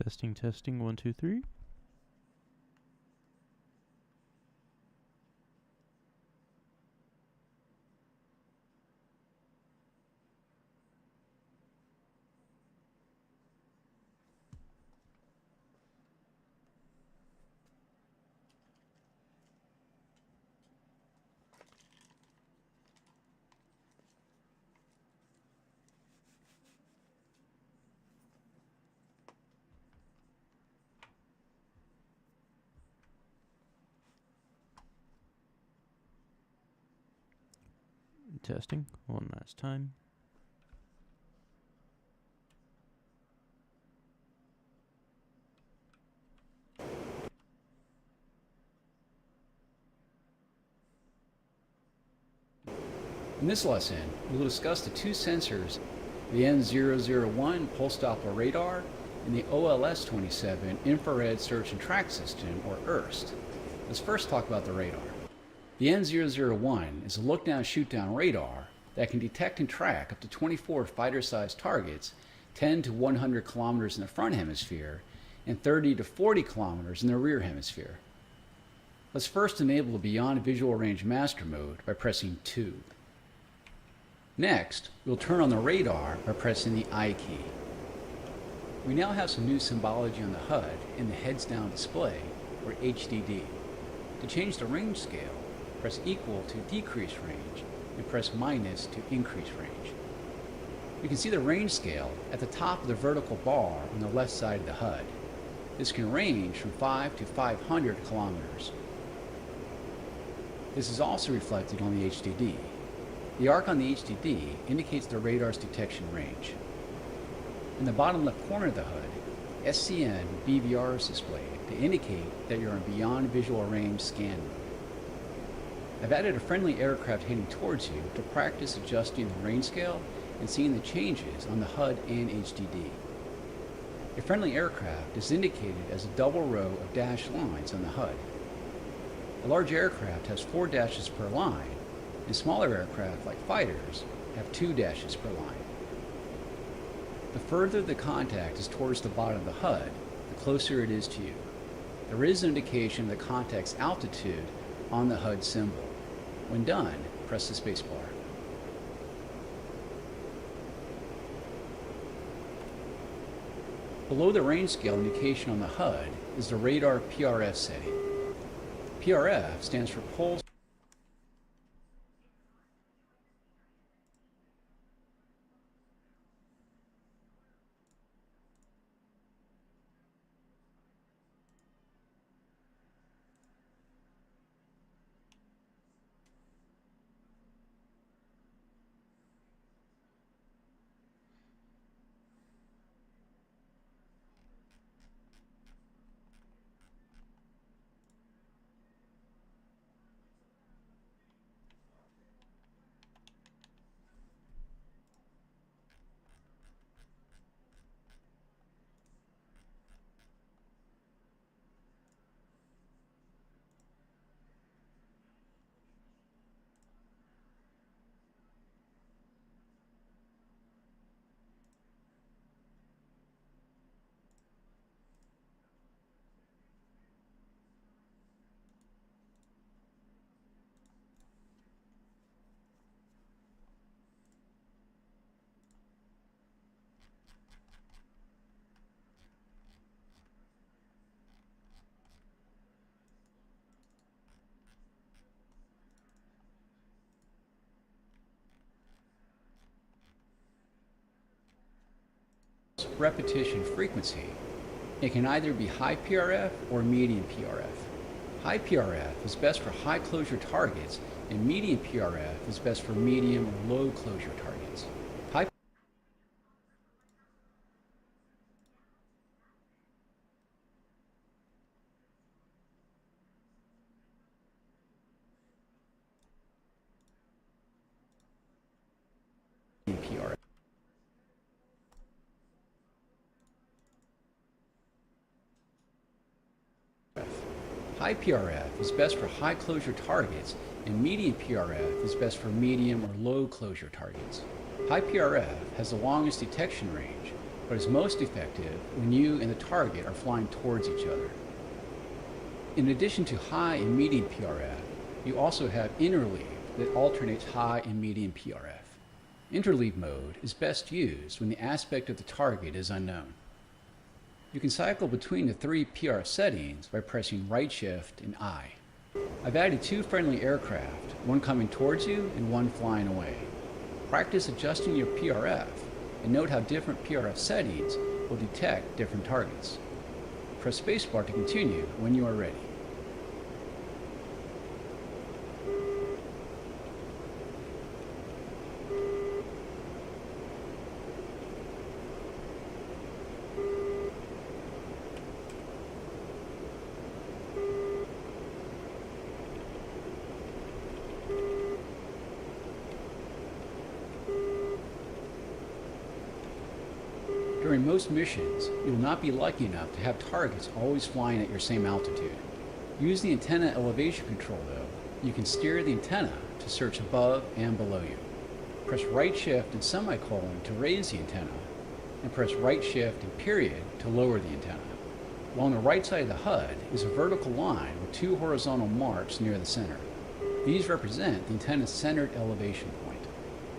Testing, testing, 1, 2, 3. Testing one last time. In this lesson, we will discuss the two sensors, the N001 pulse Doppler radar and the OLS-27 infrared search and track system, or IRST. Let's first talk about the radar. The N001 is a look-down, shoot-down radar that can detect and track up to 24 fighter-sized targets 10 to 100 kilometers in the front hemisphere and 30 to 40 kilometers in the rear hemisphere. Let's first enable the Beyond Visual Range Master Mode by pressing 2. Next, we'll turn on the radar by pressing the I key. We now have some new symbology on the HUD in the heads down display, or HDD. To change the range scale, press equal to decrease range and press minus to increase range. You can see the range scale at the top of the vertical bar on the left side of the HUD. This can range from 5 to 500 kilometers. This is also reflected on the HDD. The arc on the HDD indicates the radar's detection range. In the bottom left corner of the HUD, SCN BVR is displayed to indicate that you're in Beyond Visual Range scan mode. I've added a friendly aircraft heading towards you to practice adjusting the range scale and seeing the changes on the HUD and HDD. A friendly aircraft is indicated as a double row of dashed lines on the HUD. A large aircraft has 4 dashes per line, and smaller aircraft, like fighters, have 2 dashes per line. The further the contact is towards the bottom of the HUD, the closer it is to you. There is an indication of the contact's altitude on the HUD symbol. When done, press the space bar. Below the range scale indication on the HUD is the radar PRF setting. PRF stands for pulse repetition frequency. It can either be high PRF or medium PRF. High PRF is best for high closure targets, and medium PRF is best for medium or low closure targets. High PRF. High PRF is best for high closure targets, and medium PRF is best for medium or low closure targets. High PRF has the longest detection range, but is most effective when you and the target are flying towards each other. In addition to high and medium PRF, you also have interleave that alternates high and medium PRF. Interleave mode is best used when the aspect of the target is unknown. You can cycle between the three PRF settings by pressing right shift and I. I've added two friendly aircraft, one coming towards you and one flying away. Practice adjusting your PRF and note how different PRF settings will detect different targets. Press spacebar to continue when you are ready. During most missions, you will not be lucky enough to have targets always flying at your same altitude. Use the antenna elevation control though. You can steer the antenna to search above and below you. Press right shift and semicolon to raise the antenna, and press right shift and period to lower the antenna. Along the right side of the HUD is a vertical line with two horizontal marks near the center. These represent the antenna's centered elevation point.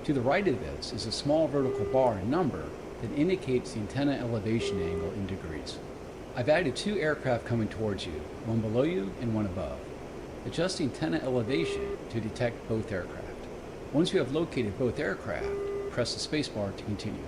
To the right of this is a small vertical bar and number that indicates the antenna elevation angle in degrees. I've added two aircraft coming towards you, one below you and one above. Adjust the antenna elevation to detect both aircraft. Once you have located both aircraft, press the spacebar to continue.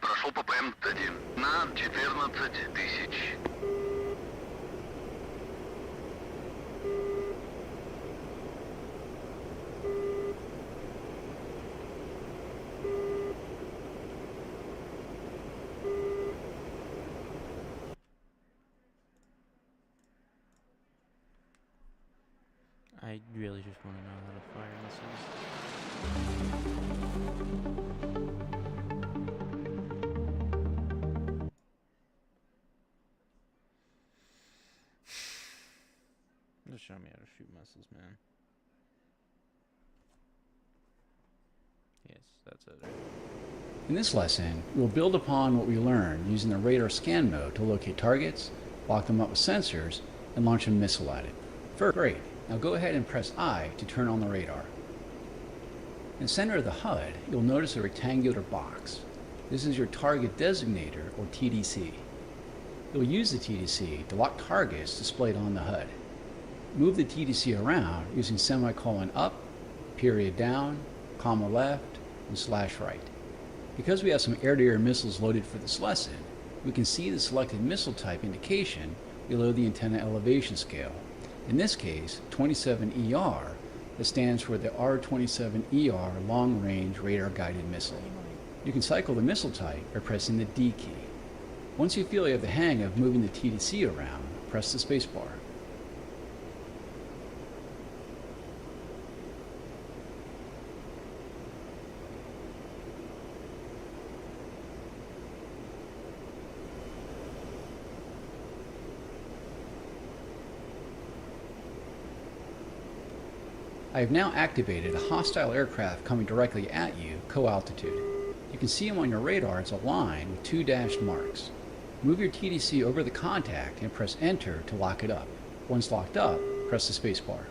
Прошел по ПМ-1 на 14 тысяч. I really just want to know how to fire missiles. Just show me how to shoot missiles, man. Yes, that's it. In this lesson, we will build upon what we learned using the radar scan mode to locate targets, lock them up with sensors, and launch a missile at it. Great. Now go ahead and press I to turn on the radar. In the center of the HUD, you'll notice a rectangular box. This is your target designator, or TDC. You'll use the TDC to lock targets displayed on the HUD. Move the TDC around using semicolon up, period down, comma left, and slash right. Because we have some air-to-air missiles loaded for this lesson, we can see the selected missile type indication below the antenna elevation scale. In this case, 27ER, that stands for the R-27ER long-range radar-guided missile. You can cycle the missile type by pressing the D key. Once you feel you have the hang of moving the TDC around, press the spacebar. I have now activated a hostile aircraft coming directly at you, co-altitude. You can see him on your radar as a line with two dashed marks. Move your TDC over the contact and press Enter to lock it up. Once locked up, press the spacebar.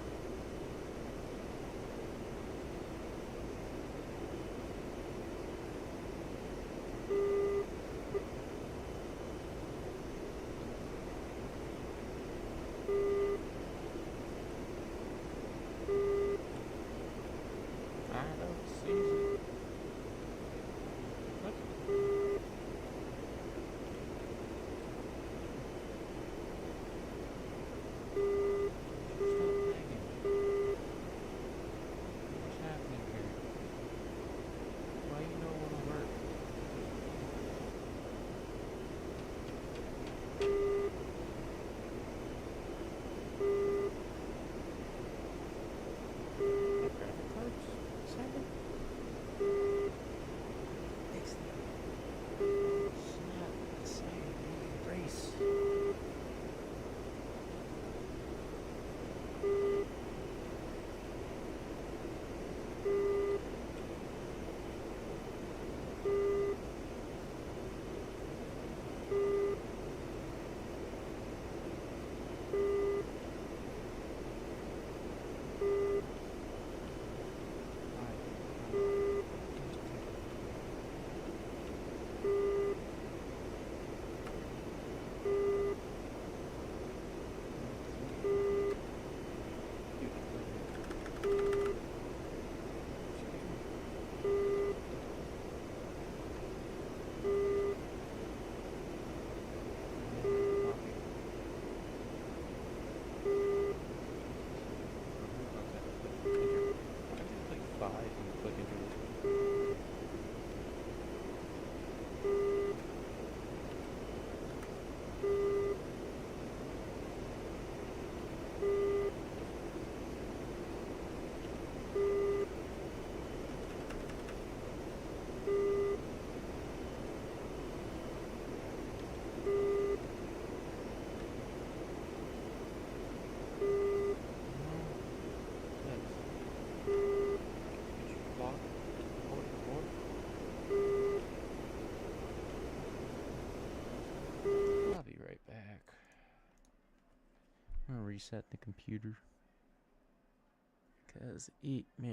reset the computer. Because it, man.